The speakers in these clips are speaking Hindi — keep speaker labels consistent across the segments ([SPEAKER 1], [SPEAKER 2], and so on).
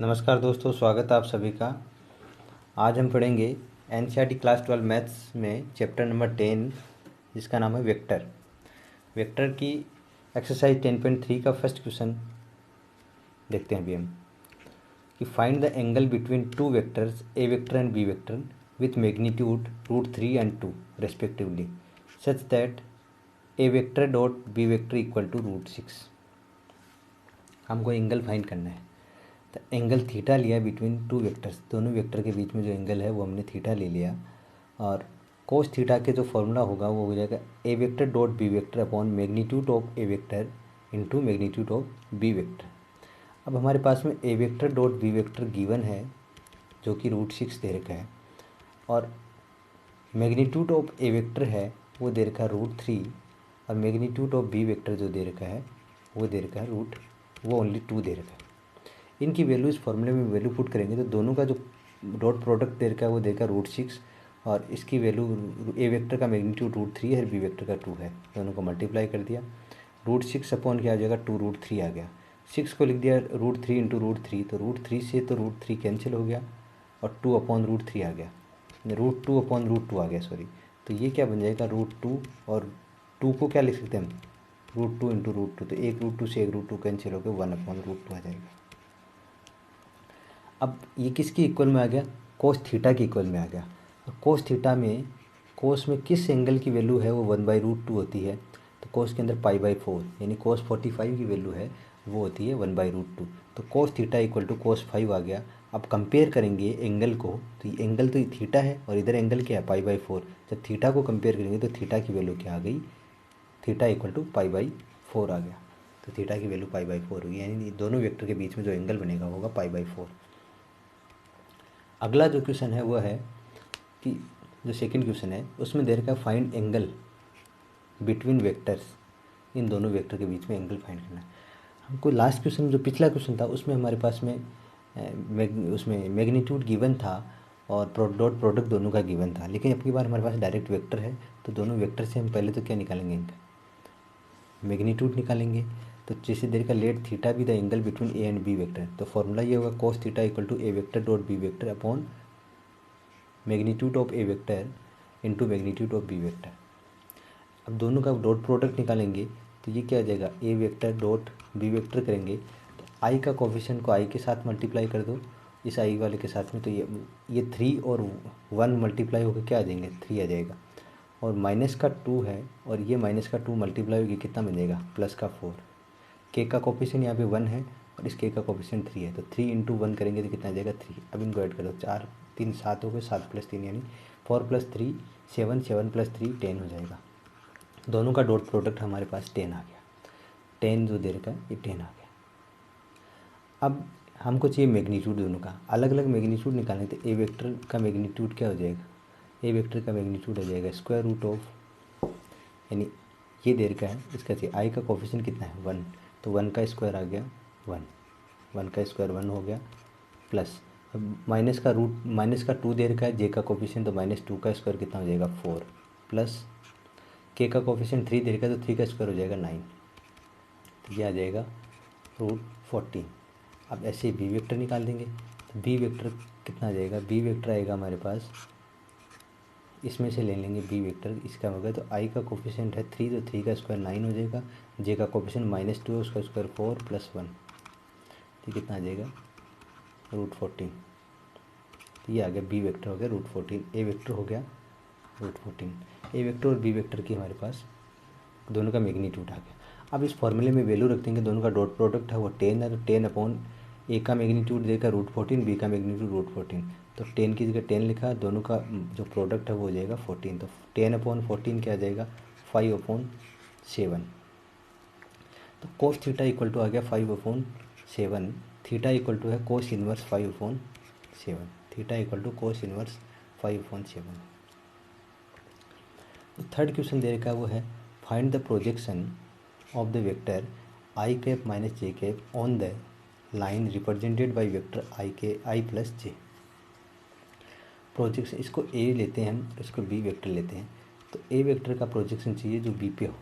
[SPEAKER 1] नमस्कार दोस्तों, स्वागत है आप सभी का। आज हम पढ़ेंगे एनसीईआरटी क्लास 12 मैथ्स में चैप्टर नंबर 10 जिसका नाम है वेक्टर। वेक्टर की एक्सरसाइज 10.3 का फर्स्ट क्वेश्चन देखते हैं अभी हम कि find the angle between two vectors A vector and B vector with magnitude √3 and 2 respectively such that A vector dot B vector equal to √6। हमको एंगल फाइंड करना है। तो एंगल थीटा लिया बिटवीन टू वेक्टर्स, दोनों वेक्टर के बीच में जो एंगल है वो हमने थीटा ले लिया। और कोस थीटा के जो फॉर्मूला होगा वो हो जाएगा A vector dot B vector upon magnitude of A vector into magnitude of B vector. अब हमारे पास में A vector dot B vector given है जो कि √6 दे रखा है, और मैग्नीट्यूड ऑफ ए वेक्टर है वो दे रखा है √3, और मैग्नीट्यूड ऑफ बी वेक्टर जो दे रखा है वो दे रखा है वो ओनली 2 दे रखा है। इनकी वैल्यू इस फॉर्मूले में वैल्यू पुट करेंगे तो दोनों का जो डॉट प्रोडक्ट दे रखा है वो देगा √6, और इसकी वैल्यू ए वेक्टर का मैग्नीट्यूड √3 है, बी वेक्टर का 2 है। दोनों को मल्टीप्लाई कर दिया, √6 अपॉन क्या आ जाएगा 2 √3 आ गया। 6 को लिख दिया √3 इंटू √3, तो √3 से तो √3 कैंसिल हो गया और 2 अपॉन √3 आ गया, √2 अपॉन √2 आ गया, सॉरी। तो ये क्या बन जाएगा √2, और 2 को क्या लिख सकते हैं हम √2 इंटू √2, तो एक √2 से एक √2 कैंसिल हो गया, 1 अपॉन √2 आ जाएगा। अब ये किसकी इक्वल में आ गया, कोस थीटा की इक्वल में आ गया। और कोस थीटा में कोस में किस एंगल की वैल्यू है वो 1/√2 होती है, तो कोस के अंदर π/4 यानी कोस 45 की वैल्यू है वो होती है 1/√2। तो कोस थीटा इक्वल टू कोस 5 आ गया। अब कंपेयर करेंगे एंगल को, तो ये एंगल तो थीटा है और इधर एंगल क्या है π/4। जब थीटा को कंपेयर करेंगे तो थीटा की वैल्यू क्या आ गई, थीटा इक्वल टू π/4 आ गया। तो थीटा की वैल्यू π/4 होगी, यानी दोनों वेक्टर के बीच में जो एंगल बनेगा होगा π/4। अगला जो क्वेश्चन है वो है कि जो सेकंड क्वेश्चन है उसमें दे रखा है फाइंड एंगल बिटवीन वेक्टर्स, इन दोनों वेक्टर के बीच में एंगल फाइंड करना है हमको। लास्ट क्वेश्चन जो पिछला क्वेश्चन था उसमें हमारे पास में उसमें मैग्नीट्यूड गिवन था और डॉट प्रोडक्ट दोनों का गिवन था, लेकिन अब की बार हमारे पास डायरेक्ट वेक्टर है। तो दोनों वेक्टर से हम पहले तो क्या निकालेंगे, इनका मैग्नीट्यूड निकालेंगे। तो जैसे देर का let theta be the angle between A and B vector, तो फॉर्मूला ये होगा cos theta equal to A vector dot B vector upon magnitude of A vector into magnitude of B vector. अब दोनों का डॉट प्रोडक्ट निकालेंगे तो ये क्या आ जाएगा, A vector dot B vector करेंगे तो आई का कोफिशिएंट को आई के साथ मल्टीप्लाई कर दो इस आई वाले के साथ में, तो ये 3 और 1 मल्टीप्लाई होकर क्या आ जाएंगे, 3 आ जाएगा। और माइनस का 2 है और ये माइनस का 2 मल्टीप्लाई होगी कितना बन जाएगा, प्लस का 4। के का कोफिशिएंट यहाँ पे 1 है और इस के का कोफिशिएंट 3 है, तो 3 इंटू 1 करेंगे तो कितना आ जाएगा 3। अब इनको ऐड कर दो, 4 3 7 हो गए, 7 + 3 यानी 4 + 3 7, 7 + 3 10 हो जाएगा। दोनों का डॉट प्रोडक्ट हमारे पास 10 आ गया, 10 जो दे रखा है ये 10 आ गया। अब हमको चाहिए मैग्नीट्यूड, दोनों का अलग अलग मैग्नीट्यूड निकालने, तो ए वेक्टर का मैग्नीट्यूड क्या हो जाएगा, ए वेक्टर का मैग्नीट्यूड हो जाएगा स्क्वायर रूट ऑफ, यानी ये दे रखा है इसका चाहिए आई का कोफिशिएंट कितना है 1, तो 1 का स्क्वायर आ गया 1, 1 का स्क्वायर 1 हो गया, प्लस अब माइनस का 2 दे रखा है जे का कोफिशिएंट, तो -2 का स्क्वायर कितना हो जाएगा 4, प्लस के का कोफिशिएंट 3 दे रखा है तो 3 का स्क्वायर हो जाएगा 9, तो ये आ जाएगा √14। अब ऐसे बी वेक्टर निकाल देंगे, तो बी वेक्टर कितना आ जाएगा, बी वेक्टर आएगा हमारे पास, इसमें से ले लेंगे बी वेक्टर, इसका होगा तो आई का कोफिशिएंट है 3, तो 3 का स्क्वायर 9 हो जाएगा, जे का कोफिशिएंट -2 है उसका स्क्वायर 4 + 1, तो कितना आ जाएगा √14। तो ये आ गया बी वेक्टर हो गया √14, ए वेक्टर हो गया √14। ए वेक्टर और बी वेक्टर की हमारे पास दोनों का मैग्नीट्यूड आ गया। अब इस फॉर्मूले में वैल्यू रख देंगे, दोनों का डॉट प्रोडक्ट है वो 10 है, तो 10 अपॉन ए का मैग्नीट्यूड देगा √14, बी का मैग्नीट्यूड √14, तो 10 की जगह 10 लिखा, दोनों का जो प्रोडक्ट है वो हो जाएगा 14, तो 10/14 क्या आ जाएगा 5/7। तो कोस थीटा इक्वल टू आ गया 5/7, थीटा इक्वल टू है cos inverse 5/7, theta equal to cos inverse 5/7। तो थर्ड क्वेश्चन दे रखा है वो है find the projection of the vector i cap minus J cap on the line represented by vector i + j। Projection, इसको ए लेते हैं हम, इसको बी वेक्टर लेते हैं, तो ए वेक्टर का प्रोजेक्शन चाहिए जो बी पे हो,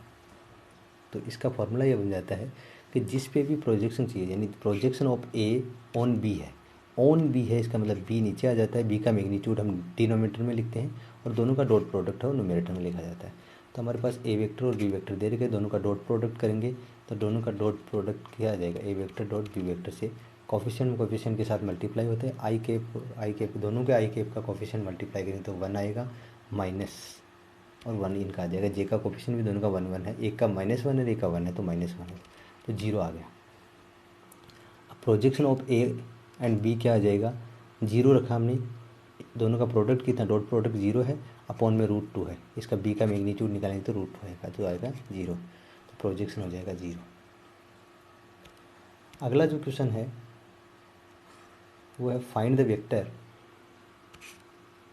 [SPEAKER 1] तो इसका फॉर्मूला ये बन जाता है कि जिस पे भी प्रोजेक्शन चाहिए, यानी projection of A on B है, ऑन बी है, इसका मतलब बी नीचे आ जाता है, बी का मैग्नीट्यूड हम डिनोमिनेटर में लिखते हैं और दोनों का डॉट प्रोडक्ट है वो न्यूमरेटर में लिखा जाता है। तो हमारे पास ए वेक्टर और बी वेक्टर दे रखे, दोनों का डॉट प्रोडक्ट करेंगे तो दोनों का डॉट प्रोडक्ट क्या आ जाएगा, A vector dot B vector से कोफिशिएंट के साथ मल्टीप्लाई होते हैं, आई कैप दोनों के आई कैप का कोफिशिएंट मल्टीप्लाई करेंगे तो 1 आएगा, माइनस और 1 इनका आ जाएगा, जे का कोफिशिएंट भी दोनों का 1 1 है, एक का -1 है एक का 1 है तो -1 है, तो 0 आ गया। अब projection of A and B क्या आ जाएगा, 0 रखा हमने, दोनों का प्रोडक्ट कितना, डॉट प्रोडक्ट 0 है, अपॉन में √2 है, इसका बी का मैग्नीट्यूड निकालेंगे तो √2 आएगा, तो आएगा 0, तो प्रोजेक्शन हो जाएगा 0। अगला जो क्वेश्चन है वो है find the vector,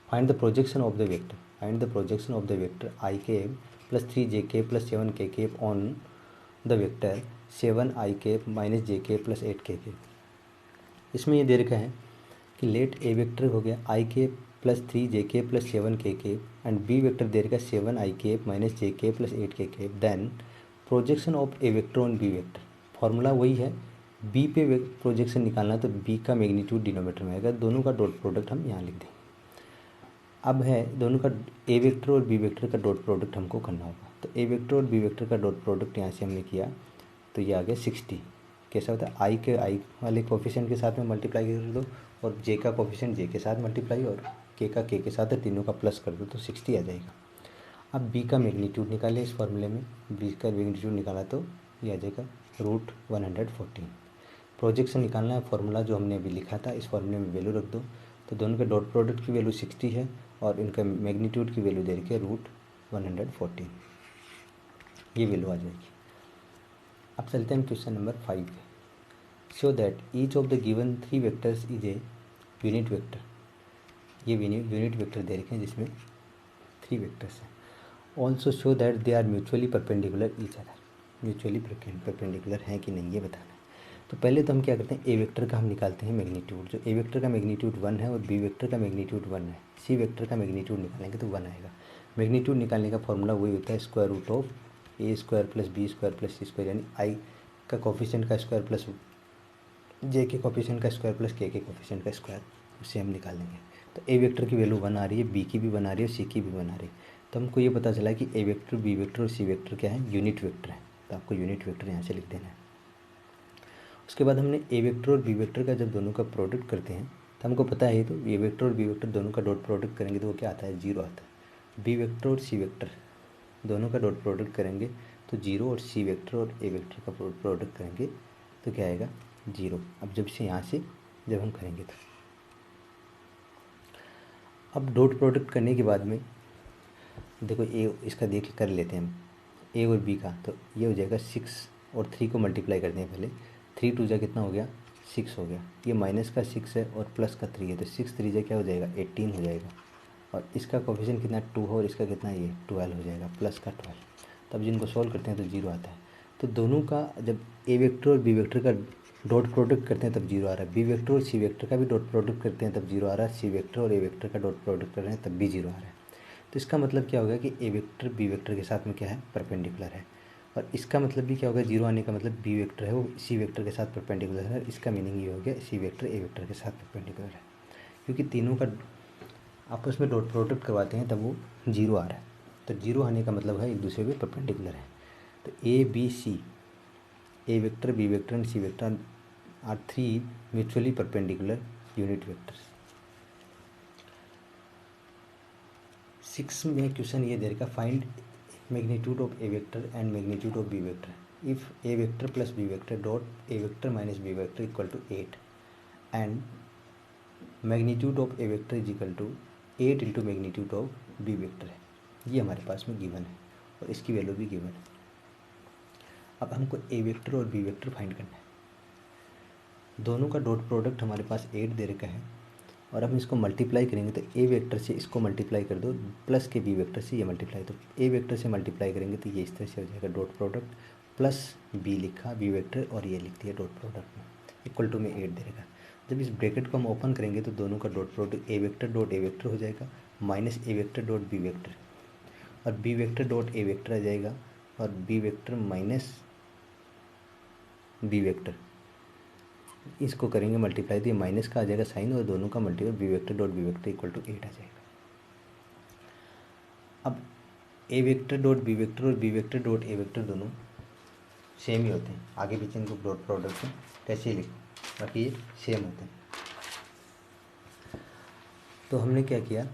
[SPEAKER 1] find the projection of the vector, find the projection of the vector I cap plus 3j cap plus 7k cap on the vector 7i cap minus J cap plus 8k cap. इसमें ये दे रखा है कि लेट ए वेक्टर हो गया I cap plus 3j cap plus 7k cap and B vector दे रखा है 7i cap minus J cap plus 8k cap, then projection of A vector on B vector. Formula वही है, बी पे प्रोजेक्शन निकालना तो बी का मैग्नीट्यूड डिनोमिनेटर में आएगा, दोनों का डॉट प्रोडक्ट हम यहाँ लिख देंगे। अब है दोनों का ए वेक्टर और बी वेक्टर का डॉट प्रोडक्ट हमको करना होगा, तो ए वेक्टर और बी वेक्टर का डॉट प्रोडक्ट यहाँ से हमने किया तो ये आ गया 60। कैसा होता है, आई के आई वाले कोफिशिएंट के साथ में मल्टीप्लाई कर दो और जे का कोफिशिएंट जे के साथ मल्टीप्लाई और के का के साथ है, तीनों का प्लस कर दो तो 60 आ जाएगा। अब बी का मैग्नीट्यूड निकाले इस फॉर्मूले में, बी का मैग्नीट्यूड निकाला तो ये आ जाएगा √114। प्रोजेक्शन निकालना है, फॉर्मूला जो हमने अभी लिखा था इस फॉर्मूले में वैल्यू रख दो, तो दोनों के डॉट प्रोडक्ट की वैल्यू 60 है और इनका मैग्नीट्यूड की वैल्यू दे रखी है √114, ये वैल्यू आ जाएगी। अब चलते हैं क्वेश्चन नंबर 5 पे। Show that each of the given 3 vectors is a unit vector, ये यूनिट वेक्टर दे रखे हैं जिसमें 3 वेक्टर्स हैं। Also show that they are mutually perpendicular each other, mutually perpendicular हैं कि नहीं ये बताना है। तो पहले तो हम क्या करते हैं, ए वेक्टर का हम निकालते हैं मैग्नीट्यूड, जो ए वेक्टर का मैग्नीट्यूड 1 है और बी वेक्टर का मैग्नीट्यूड 1 है, सी वेक्टर का मैग्नीट्यूड निकालेंगे तो 1 आएगा। मैग्नीट्यूड निकालने का फॉर्मूला वही होता है √a² plus b² plus c², यानी आई का कोफिशिएंट का स्क्वायर प्लस जे के कोफिशिएंट का स्क्वायर प्लस के कोफिशिएंट का स्क्वायर, उससे हम निकालेंगे। तो ए वेक्टर की वैल्यू 1 आ रही है, बी की भी 1 आ रही है और सी की भी 1 आ रही है, तो हमको ये पता चला कि ए वेक्टर बी वेक्टर और सी वेक्टर क्या है, यूनिट वेक्टर है, तो आपको यूनिट वेक्टर यहाँ से लिख देना है। उसके बाद हमने ए वेक्टर और बी वेक्टर का जब दोनों का प्रोडक्ट करते हैं तो हमको पता है, तो ए वेक्टर और बी वेक्टर दोनों का डॉट प्रोडक्ट करेंगे तो वो क्या आता है, 0 आता है। बी वेक्टर और सी वेक्टर दोनों का डॉट प्रोडक्ट करेंगे तो 0, और सी वेक्टर और ए वेक्टर का प्रोडक्ट करेंगे तो क्या आएगा, 0। अब जब से यहाँ से जब हम करेंगे तो अब डॉट प्रोडक्ट करने के बाद में देखो ए इसका देख कर लेते हैं हम, ए और बी का, तो ये हो जाएगा 6 और 3 को मल्टीप्लाई करते हैं पहले, 3 2 जा कितना हो गया, 6 हो गया, ये माइनस का 6 है और प्लस का 3 है, तो 6 3 जा क्या हो जाएगा, 18 हो जाएगा, और इसका कोफिशिएंट कितना 2 है और इसका कितना ये 12 हो जाएगा, प्लस का 12। तब जिनको सॉल्व करते हैं तो 0 आता है। तो दोनों का जब ए वेक्टर और बी वेक्टर का डॉट प्रोडक्ट करते हैं तब 0 आ रहा है, बी वेक्टर और सी वेक्टर का भी डॉट प्रोडक्ट करते हैं तब 0 आ रहा है, सी वेक्टर और ए वेक्टर का डॉट प्रोडक्ट कर रहे हैं तब भी 0 आ रहा है। तो इसका मतलब क्या होगा कि ए वेक्टर बी वेक्टर के साथ में क्या है, परपेंडिकुलर है, और इसका मतलब भी क्या होगा, 0 आने का मतलब बी वेक्टर है वो सी वेक्टर के साथ परपेंडिकुलर है, इसका मीनिंग ये हो गया सी वेक्टर ए वेक्टर के साथ परपेंडिकुलर है, क्योंकि तीनों का आपस में डॉट प्रोडक्ट करवाते हैं तब वो 0 आ रहा है, तो 0 आने का मतलब है एक दूसरे के परपेंडिकुलर है। तो A B C, A vector B vector and C vector are 3 mutually perpendicular unit vectors. 6 में क्वेश्चन ये दे रखा, find magnitude of A vector and magnitude of B vector if A vector plus B vector dot A vector minus B vector equal to 8 and magnitude of A vector is equal to 8 into magnitude of B vector है, ये हमारे पास में गिवन है और इसकी वैल्यू भी गिवन है। अब हमको ए वेक्टर और बी वेक्टर फाइंड करना है, दोनों का डॉट प्रोडक्ट हमारे पास 8 दे रखा है और हम इसको मल्टीप्लाई करेंगे तो ए वेक्टर से इसको मल्टीप्लाई कर दो प्लस के बी वेक्टर से ये मल्टीप्लाई, तो ए वेक्टर से मल्टीप्लाई करेंगे तो ये इस तरह से हो जाएगा, डॉट प्रोडक्ट प्लस बी लिखा बी वेक्टर और ये लिख दिया डॉट प्रोडक्ट में इक्वल टू में 8 दे रखा। जब इस ब्रैकेट को हम ओपन करेंगे तो दोनों का dot product A vector dot A vector हो जाएगा minus A vector dot B vector, और B vector dot A vector आ जाएगा और B vector minus B vector, इसको करेंगे मल्टीप्लाई तो ये माइनस का आ जाएगा साइन और दोनों का multiply B vector dot B vector equal to 8 आ जाएगा। अब A vector dot B vector और B vector dot A vector दोनों सेम ही होते हैं, आगे पीछे इनको डॉट प्रोडक्ट से कैसे ही लिखो, बाकी ये सेम होते हैं। तो हमने क्या किया,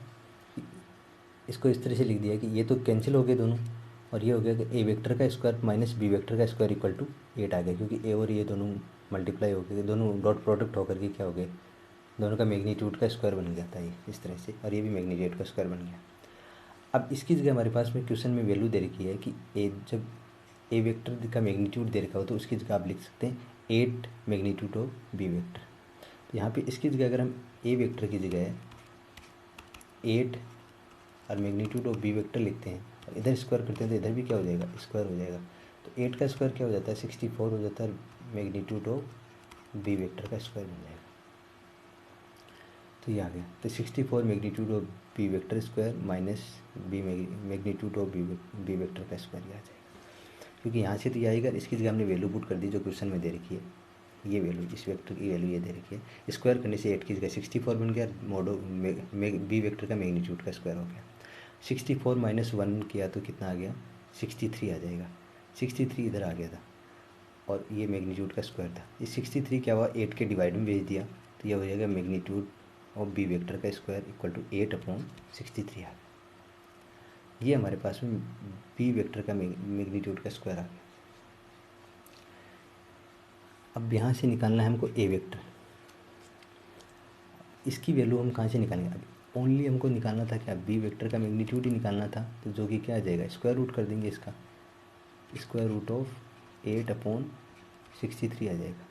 [SPEAKER 1] इसको इस तरह से लिख दिया कि ये तो कैंसिल हो गए दोनों, और ये हो गया कि ए वेक्टर का स्क्वायर माइनस बी वेक्टर का स्क्वायर इक्वल टू 8 आ गया, क्योंकि ए और ये दोनों मल्टीप्लाई हो गए, दोनों डॉट प्रोडक्ट होकर के क्या हो गए, दोनों का मैग्नीट्यूड का स्क्वायर बन गया था ये इस तरह से, और ये भी मैग्नीट्यूड का स्क्वायर बन गया। अब इसकी जगह हमारे पास में क्वेश्चन में वैल्यू दे रखी है कि जब ए वेक्टर का मैग्नीट्यूड दे रखा हो तो उसकी जगह आप लिख सकते हैं 8 मैग्नीट्यूड ऑफ बी वेक्टर। तो यहाँ पे इसकी जगह अगर हम ए वेक्टर की जगह 8 और मैग्नीट्यूड ऑफ बी वेक्टर लिखते हैं और इधर स्क्वायर करते हैं तो इधर भी क्या हो जाएगा, स्क्वायर हो जाएगा। तो 8 का स्क्वायर क्या हो जाता है, 64 हो जाता है, मैग्नीट्यूड ऑफ बी वेक्टर का स्क्वायर बन जाएगा। तो ये आ गया, तो 64 magnitude of B vector square minus B magnitude of B vector का स्क्वायर ये आ जाएगा, क्योंकि यहाँ से तो ये आएगा, इसकी जगह हमने वैल्यू पुट कर दी जो क्वेश्चन में दे रखी है, ये वैल्यू इस वेक्टर की वैल्यू ये दे रखी है, स्क्वायर करने से 8 की जगह 64 बन गया, मोडो बी वेक्टर का मैग्नीट्यूड का स्क्वायर हो गया। 64 माइनस 1 किया तो कितना आ गया, 63 आ जाएगा, 63 इधर आ गया था और ये मैग्नीट्यूड का स्क्वायर था। ये 63 क्या हुआ, 8 के डिवाइड में भेज दिया तो यह हो जाएगा मैग्नीट्यूड और बी वेक्टर का स्क्वायर इक्वल टू 8/63 आ गया। ये हमारे पास में बी वेक्टर का मैग्नीट्यूड का स्क्वायर आ गया। अब यहाँ से निकालना है हमको ए वेक्टर, इसकी वैल्यू हम कहाँ से निकालेंगे, अब ओनली हमको निकालना था क्या, बी वेक्टर का मैग्नीट्यूड ही निकालना था, तो जो कि क्या आ जाएगा, स्क्वायर रूट कर देंगे इसका, स्क्वायर रूट ऑफ 8/63 आ जाएगा,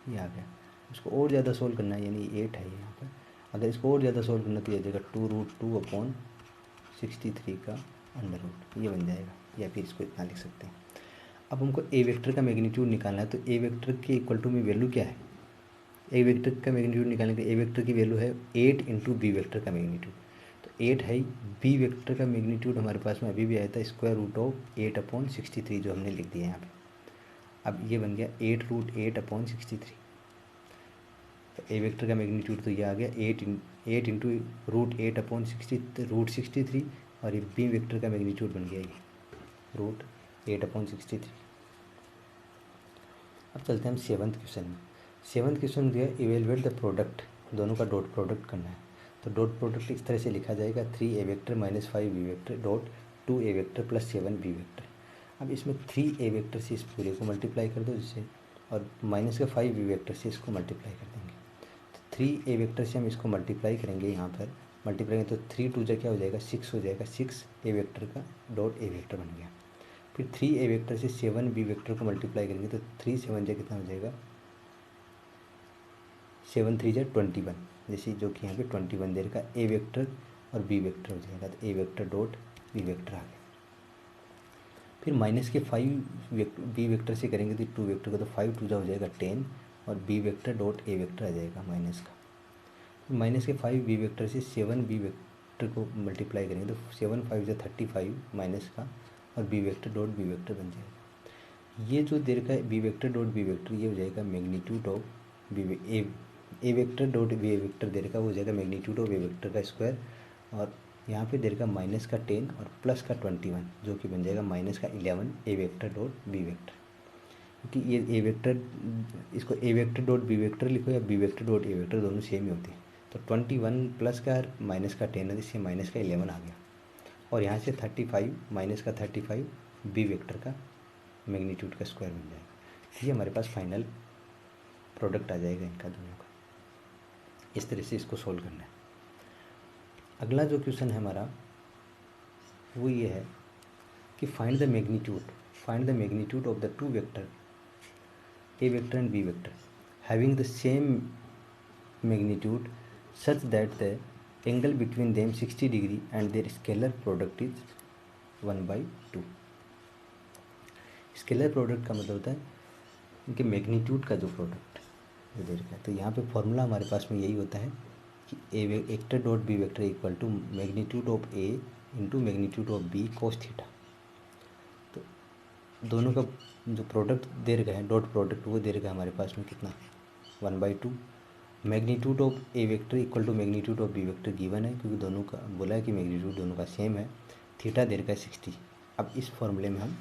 [SPEAKER 1] ये आ गया। उसको और ज़्यादा सोल्व करना है, यानी 8 है यहाँ पर, अगर इसको और ज़्यादा सोल्व करना तो ये आ जाएगा 2√2/63 का अंडर रूट, ये बन जाएगा, या फिर इसको इतना लिख सकते हैं। अब हमको ए वेक्टर का मैग्नीट्यूड निकालना है, तो ए वेक्टर के इक्वल टू में वैल्यू क्या है, ए वेक्टर का मैग्नीट्यूड निकालने के ए वेक्टर की वैल्यू है 8 इंटू बी वेक्टर का मैग्नीट्यूड, तो 8 है, बी वेक्टर का मैग्नीट्यूड हमारे पास में अभी भी आया था स्क्वायर रूट ऑफ 8/63 जो हमने लिख दिया यहाँ पे। अब ये बन गया 8√8/63, तो ए वेक्टर का मैग्नीट्यूड तो ये आ गया 8 इंटू √8/63 और ये बी वेक्टर का मैग्नीट्यूड बन गया ये √8/63। अब चलते हैं हम 7th क्वेश्चन में। 7th क्वेश्चन दिया इवेलुएट द प्रोडक्ट, दोनों का डॉट प्रोडक्ट करना है। तो डॉट प्रोडक्ट इस तरह से लिखा जाएगा 3 A vector minus 5 B vector dot 2 A vector plus 7 B vector. अब इसमें 3 ए वेक्टर से इस पूरे को मल्टीप्लाई कर दो जिससे, और माइनस का 5 बी वेक्टर से इसको मल्टीप्लाई कर देंगे। तो 3 ए वेक्टर से हम इसको मल्टीप्लाई करेंगे, यहाँ पर मल्टीप्लाई करेंगे तो 3 2 जा क्या हो जाएगा 6 हो जाएगा, 6 ए वेक्टर का डॉट ए वेक्टर बन गया। फिर 3 ए वेक्टर से 7 बी वेक्टर को मल्टीप्लाई करेंगे तो 3 7 जा कितना हो जाएगा, 7 3 जा 21, जैसे जो कि यहाँ पे 21 देर का ए वेक्टर और बी वेक्टर हो जाएगा, तो ए वेक्टर डॉट बी वेक्टर आ गया। फिर माइनस के 5 बी वेक्टर से करेंगे तो 2 वेक्टर का, तो 5 2 जा हो जाएगा 10 और B vector dot A vector आ जाएगा माइनस का। माइनस के 5 बी वेक्टर से 7 बी वेक्टर को मल्टीप्लाई करेंगे तो 7 5 जा 35 माइनस का और B vector dot B vector बन जाएगा। ये जो देर का B vector dot B vector ये हो जाएगा magnitude of B A vector dot B vector देर का हो जाएगा मैग्नीट्यूड ऑफ ए वेक्टर का स्क्वायर, और यहाँ पे देर का माइनस का 10 और प्लस का 21 जो कि बन जाएगा माइनस का 11 A vector dot B vector. क्योंकि ये ए वेक्टर, इसको A vector dot B vector लिखो या B vector dot A vector, दोनों सेम ही होते हैं। तो 21 प्लस का माइनस का 10 है, इससे माइनस का 11 आ गया, और यहाँ से 35 माइनस का 35 बी वेक्टर का मैग्नीट्यूड का स्क्वायर बन जाएगा। ये हमारे पास फाइनल प्रोडक्ट आ जाएगा इनका दोनों का। इस तरह से इसको सोल्व करना है। अगला जो क्वेश्चन है हमारा वो ये है कि find the magnitude of the 2 vector A vector and B vector having the same magnitude such that the angle between them 60 degree and their scalar product is 1/2। Scalar product का मतलब होता है इनके मैग्नीट्यूड का जो प्रोडक्ट जो दे रखा है। तो यहाँ पे फॉर्मूला हमारे पास में यही होता है कि A vector dot B vector equal to magnitude of A into magnitude of B cos theta. तो दोनों का जो प्रोडक्ट दे रखा है डॉट प्रोडक्ट वो दे रखा है हमारे पास में कितना 1/2। Magnitude of A vector equal to magnitude of B vector given है, क्योंकि दोनों का बोला है कि मैग्नीट्यूड दोनों का सेम है। थीटा दे रखा है 60। अब इस फॉर्मूले में हम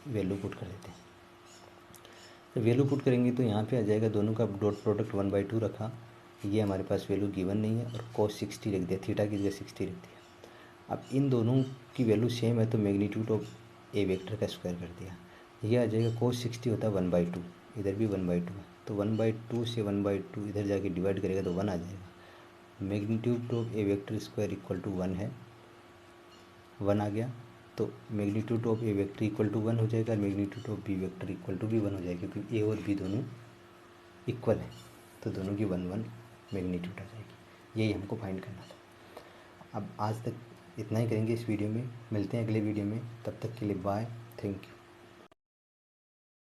[SPEAKER 1] वैल्यू पुट कर देते हैं। तो वैल्यू पुट करेंगे तो यहाँ पे आ जाएगा, दोनों का डॉट प्रोडक्ट 1/2 रखा, ये हमारे पास वैल्यू गिवन नहीं है, और cos 60 रख दिया, थीटा की जगह 60 रख दिया। अब इन दोनों की वैल्यू सेम है तो मैग्नीट्यूड ऑफ ए वेक्टर का स्क्वायर कर दिया, ये आ जाएगा cos 60 होता है 1/2, इधर भी 1/2 है, तो 1/2 से 1/2 इधर जाके डिवाइड करेगा तो 1 आ जाएगा। Magnitude of A vector square equal to 1 है, 1 आ गया, तो magnitude of A vector equal to 1 हो जाएगा, और magnitude of B vector equal to भी 1 हो जाएगा, क्योंकि ए और बी दोनों इक्वल है, तो दोनों की 1 मैग्नीट्यूड आ जाएगी। यही हमको फाइंड करना था। अब आज तक इतना ही करेंगे इस वीडियो में, मिलते हैं अगले वीडियो में, तब तक के लिए बाय, थैंक यू।